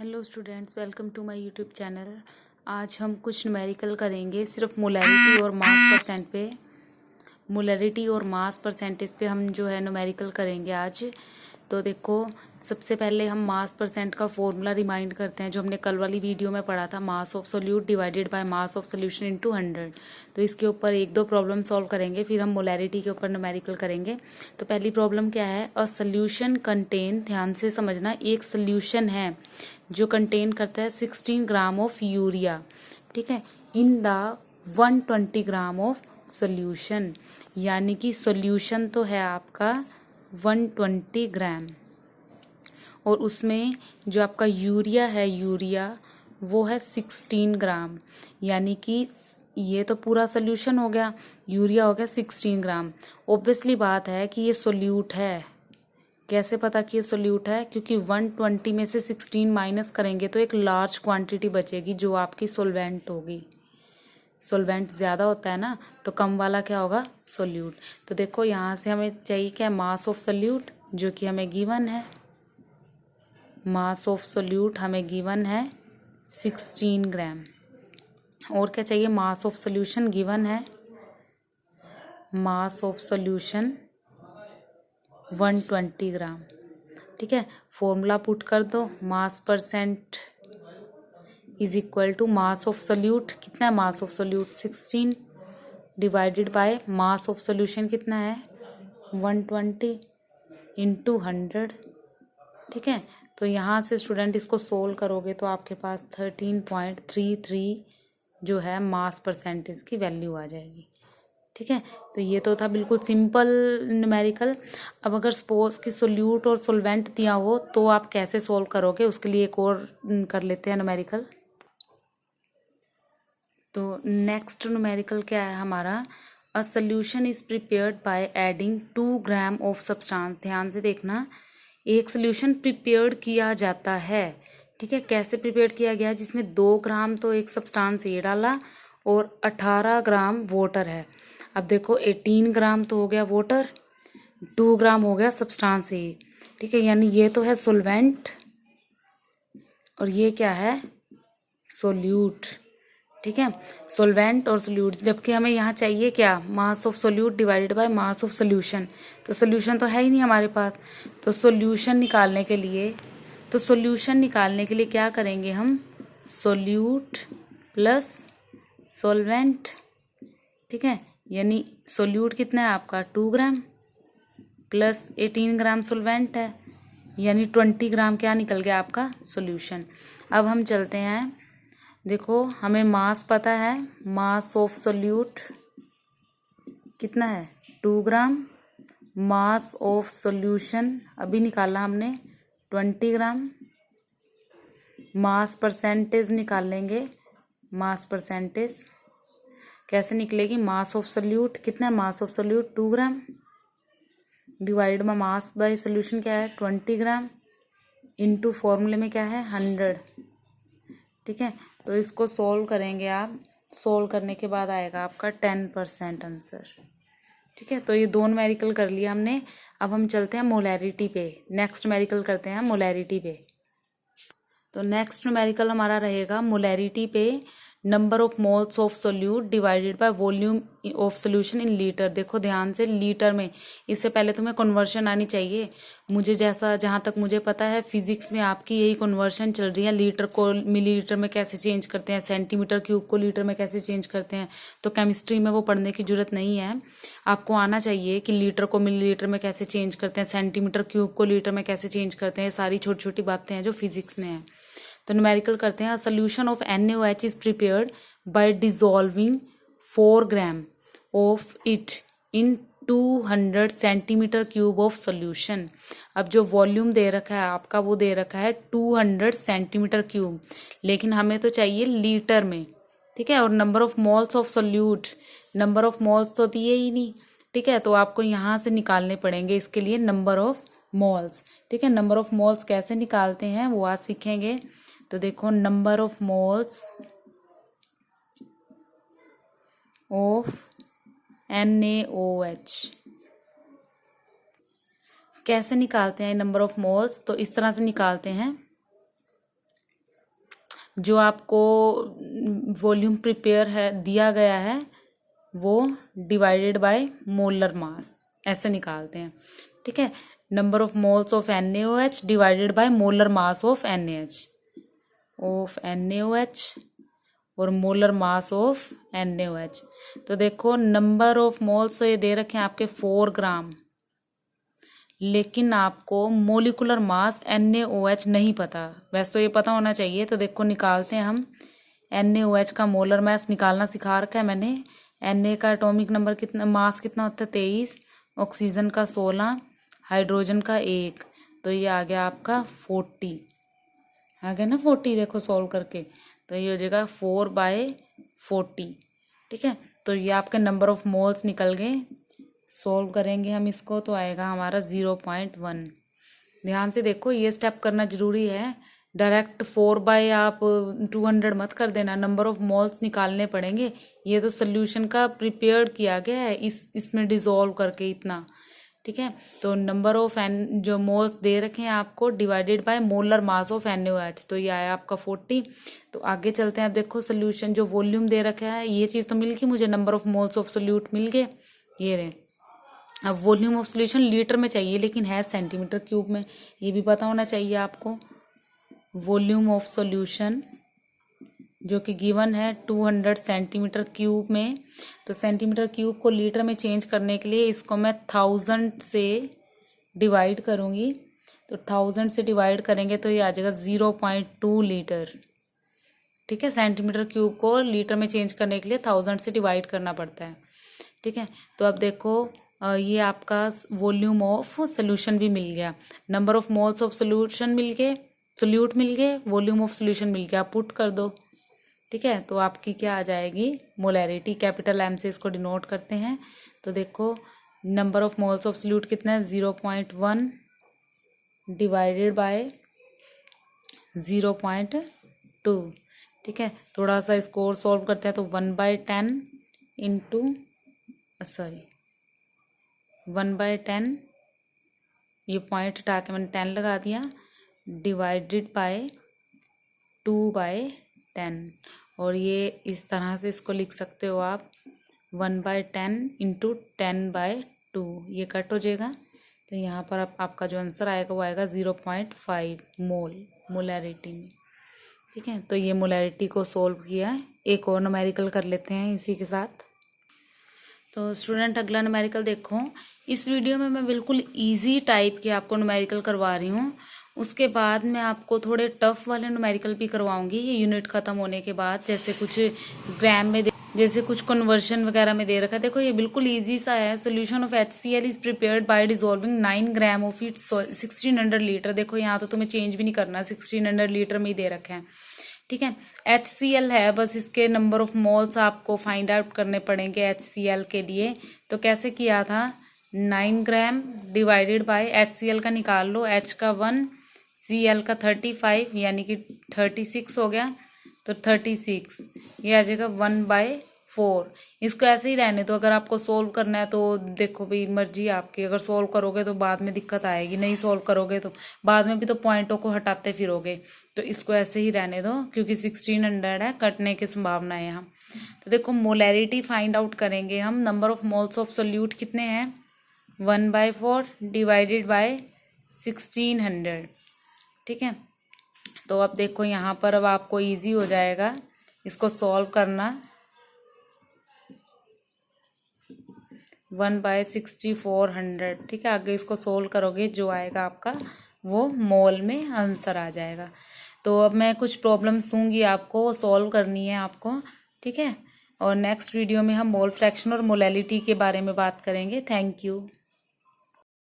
Hello students, welcome to my YouTube channel. आज हम कुछ न्यूमेरिकल करेंगे सिर्फ मोलैरिटी और मास परसेंट पे। मोलैरिटी और मास परसेंटेज पे हम जो है न्यूमेरिकल करेंगे आज। तो देखो, सबसे पहले हम मास परसेंट का फॉर्मूला रिमाइंड करते हैं जो हमने कल वाली वीडियो में पढ़ा था, मास of solute divided by mass of solution into 100। तो इसके ऊपर एक दो प्रॉब्लम सॉल्व करेंगे, फिर हम मोलैरिटी के ऊपर न्यूमेरिकल करेंगे। तो पहली प्रॉब्लम क्या है, अ सोल्यूशन कंटेन, ध्यान से समझना, एक सोल्यूशन है जो कंटेन करता है 16 ग्राम ऑफ यूरिया, ठीक है, in the 120 gram of solution. यानी कि सोल्यूशन तो है आपका 120 ग्राम और उसमें जो आपका यूरिया है, यूरिया वो है 16 ग्राम। यानी कि ये तो पूरा सोल्यूशन हो गया, यूरिया हो गया 16 ग्राम। ऑब्वियसली बात है कि ये सोल्यूट है। कैसे पता कि ये सोल्यूट है? क्योंकि 120 में से 16 माइनस करेंगे तो एक लार्ज क्वांटिटी बचेगी जो आपकी सोलवेंट होगी। सोलवेंट ज़्यादा होता है ना, तो कम वाला क्या होगा? सोल्यूट। तो देखो यहाँ से हमें चाहिए क्या? मास ऑफ सोल्यूट, जो कि हमें गिवन है। मास ऑफ सोल्यूट हमें गिवन है 16 ग्राम। और क्या चाहिए? मास ऑफ सोल्यूशन गिवन है, मास ऑफ सोल्यूशन 120 ग्राम। ठीक है, फॉर्मूला पुट कर दो, mass percent is equal to mass of solute. कितना है mass of solute? 16 divided by mass of solution कितना है? 120 इंटू 100। ठीक है, तो यहाँ से स्टूडेंट इसको सोल्व करोगे तो आपके पास 13.33 जो है मास परसेंटेज की वैल्यू आ जाएगी। ठीक है, तो ये तो था बिल्कुल सिंपल न्यूमेरिकल। अब अगर सपोज कि सोल्यूट और सोलवेंट दिया हो तो आप कैसे सोल्व करोगे, उसके लिए एक और कर लेते हैं न्यूमेरिकल। तो नेक्स्ट न्यूमेरिकल क्या है हमारा? A solution is prepared by adding 2 gram of substance. ध्यान से देखना, एक सोल्यूशन प्रिपेयर्ड किया जाता है। ठीक है, कैसे प्रिपेयर किया गया? जिसमें 2 ग्राम तो एक सब्सटेंस ये डाला और 18 ग्राम वाटर है। अब देखो 18 ग्राम तो हो गया वाटर, 2 ग्राम हो गया सब्सटेंस ए। ठीक है, यानी ये तो है सोलवेंट और ये क्या है? सोल्यूट। ठीक है, सोलवेंट और सोल्यूट, जबकि हमें यहाँ चाहिए क्या? मास of solute divided by mass of solution. तो सोल्यूशन तो है ही नहीं हमारे पास। तो सोल्यूशन निकालने के लिए क्या करेंगे हम? Solute plus solvent. ठीक है, यानी सोल्यूट कितना है आपका? 2 ग्राम प्लस 18 ग्राम सोलवेंट है, यानी 20 ग्राम क्या निकल गया आपका? सोल्यूशन। अब हम चलते हैं, देखो हमें मास पता है, मास ऑफ सोल्यूट कितना है? 2 ग्राम। मास ऑफ सोल्यूशन अभी निकाला हमने 20 ग्राम। मास परसेंटेज निकाल लेंगे। मास परसेंटेज कैसे निकलेगी? मास ऑफ सोल्यूट कितना है? Mass of solute 2 gram divide by mass by solution क्या है? 20 ग्राम इनटू फॉर्मूले में क्या है? 100। ठीक है, तो इसको सोल्व करेंगे आप। सोल्व करने के बाद आएगा आपका 10% आंसर। ठीक है, तो ये दो न्यूमेरिकल कर लिया हमने। अब हम चलते हैं मोलैरिटी पे। नेक्स्ट न्यूमेरिकल करते हैं मोलैरिटी पे। तो नेक्स्ट न्यूमेरिकल हमारा रहेगा मोलैरिटी पे, number of moles of solute divided by volume of solution in litre. देखो ध्यान से, लीटर में, इससे पहले तुम्हें कन्वर्शन आनी चाहिए। मुझे जहाँ तक मुझे पता है फिजिक्स में आपकी यही कन्वर्शन चल रही है, लीटर को मिलीलीटर में कैसे चेंज करते हैं, सेंटीमीटर क्यूब को लीटर में कैसे चेंज करते हैं। तो केमिस्ट्री में वो पढ़ने की जरूरत नहीं है, आपको आना चाहिए कि लीटर को मिलीलीटर में कैसे चेंज करते हैं, सेंटीमीटर क्यूब को लीटर में कैसे चेंज करते हैं। सारी छोटी छोटी बातें हैं जो फिजिक्स में है। तो न्यूमेरिकल करते हैं। Solution of NaOH is prepared by dissolving 4 gram of it in 200 centimetre cube of solution. अब जो वॉल्यूम दे रखा है आपका, वो दे रखा है 200 सेंटीमीटर क्यूब, लेकिन हमें तो चाहिए लीटर में। ठीक है, और number of moles of solute, number of moles तो दिए ही नहीं। ठीक है, तो आपको यहाँ से निकालने पड़ेंगे इसके लिए नंबर ऑफ मोल्स। ठीक है, नंबर ऑफ मोल्स कैसे निकालते हैं वो आज सीखेंगे। तो देखो, number of moles of NaOH कैसे निकालते हैं? नंबर ऑफ मोल्स तो इस तरह से निकालते हैं, जो आपको वॉल्यूम प्रिपेयर है दिया गया है वो डिवाइडेड बाय मोलर मास ऐसे निकालते हैं, ठीक है। Number of moles of NaOH divided by molar mass of NaOH और मोलर मास ऑफ NaOH। तो देखो नंबर ऑफ मोल्स तो ये दे रखे हैं आपके 4 ग्राम, लेकिन आपको मोलिकुलर मास NaOH नहीं पता। वैसे तो ये पता होना चाहिए। तो देखो निकालते हैं हम। NaOH का मोलर मास निकालना सिखा रखा है मैंने। Na का एटॉमिक नंबर कितना, मास कितना होता है 23, ऑक्सीजन का 16, हाइड्रोजन का 1, तो ये आ गया आपका 40। आ गया ना 40, देखो सॉल्व करके तो ये हो जाएगा 4/40, ठीक है। तो ये आपके नंबर ऑफ मोल्स निकल गए। सॉल्व करेंगे हम इसको तो आएगा हमारा 0.1। ध्यान से देखो ये स्टेप करना जरूरी है। डायरेक्ट 4 आप 200 मत कर देना, नंबर ऑफ मोल्स निकालने पड़ेंगे। ये तो सोल्यूशन का प्रिपेयर किया गया है इसमें डिसॉल्व करके इतना, ठीक है। तो नंबर ऑफ जो मोल्स दे रखे हैं आपको divided by molar mass of NaOH, तो ये आया आपका 40। तो आगे चलते हैं। अब देखो सोल्यूशन जो वॉल्यूम दे रखा है, ये चीज़ तो मिल गई मुझे, number of moles of solute मिल गए, ये रहे। अब वॉल्यूम ऑफ सोल्यूशन लीटर में चाहिए लेकिन है सेंटीमीटर क्यूब में, ये भी पता होना चाहिए आपको। वॉल्यूम ऑफ सोल्यूशन जो कि गिवन है 200 सेंटीमीटर क्यूब में। तो सेंटीमीटर क्यूब को लीटर में चेंज करने के लिए इसको मैं 1000 से डिवाइड करूँगी। तो 1000 से डिवाइड करेंगे तो ये आ जाएगा 0.2 लीटर, ठीक है। सेंटीमीटर क्यूब को लीटर में चेंज करने के लिए 1000 से डिवाइड करना पड़ता है, ठीक है। तो अब देखो ये आपका वॉल्यूम ऑफ सोल्यूशन भी मिल गया, number of moles of solution मिल गए, सोल्यूट मिल गए, वॉल्यूम ऑफ सोल्यूशन मिल गया। पुट कर दो, ठीक है। तो आपकी क्या आ जाएगी मोलैरिटी, कैपिटल M से इसको डिनोट करते हैं। तो देखो number of moles of solute कितना है 0.1 डिवाइडेड बाय 0.2, ठीक है। थोड़ा सा इसको और सॉल्व करते हैं। तो 1/10 इंटू 1/10, ये पॉइंट हटा के मैंने 10 लगा दिया, डिवाइडेड बाय 2/10। और ये इस तरह से इसको लिख सकते हो आप 1/10 इंटू 10/2, ये कट हो जाएगा। तो यहाँ पर आपका जो आंसर आएगा वो आएगा 0.5 मोलैरिटी में, ठीक है। तो ये मोलैरिटी को सॉल्व किया है। एक और न्यूमेरिकल कर लेते हैं इसी के साथ। तो स्टूडेंट अगला न्यूमेरिकल देखो। इस वीडियो में मैं बिल्कुल इजी टाइप के आपको न्यूमेरिकल करवा रही हूँ। उसके बाद मैं आपको थोड़े टफ वाले न्यूमेरिकल भी करवाऊंगी ये यूनिट खत्म होने के बाद। जैसे कुछ ग्राम में जैसे कुछ कन्वर्शन वगैरह में दे रखा है। देखो ये बिल्कुल इजी सा है। Solution of HCl is prepared by dissolving 9 gram of it 1600 litre. देखो यहाँ तो तुम्हें चेंज भी नहीं करना, 1600 लीटर में ही दे रखे हैं, ठीक है। HCl है, बस इसके नंबर ऑफ मोल्स आपको फाइंड आउट करने पड़ेंगे HCl के लिए। तो कैसे किया था, 9 ग्राम डिवाइडेड बाय HCl का निकाल लो, H का 1, Cl का 35 यानी कि 36 हो गया। तो 36 ये आ जाएगा 1/4। इसको ऐसे ही रहने दो। अगर आपको सोल्व करना है तो देखो भाई मर्जी आपकी, अगर सोल्व करोगे तो बाद में दिक्कत आएगी, नहीं सोल्व करोगे तो बाद में भी तो पॉइंटों को हटाते फिरोगे। तो इसको ऐसे ही रहने दो क्योंकि 1600 है, कटने की संभावना है यहाँ। तो देखो मोलैरिटी फाइंड आउट करेंगे हम। Number of moles of solute कितने हैं 1/4 डिवाइडेड बाय 1600, ठीक है। तो अब देखो यहाँ पर अब आपको इजी हो जाएगा इसको सॉल्व करना। 1/6400, ठीक है। आगे इसको सोल्व करोगे जो आएगा आपका वो मोल में आंसर आ जाएगा। तो अब मैं कुछ प्रॉब्लम्स दूंगी आपको, वो सॉल्व करनी है आपको, ठीक है। और नेक्स्ट वीडियो में हम मोल फ्रैक्शन और मोलैलिटी के बारे में बात करेंगे। Thank you.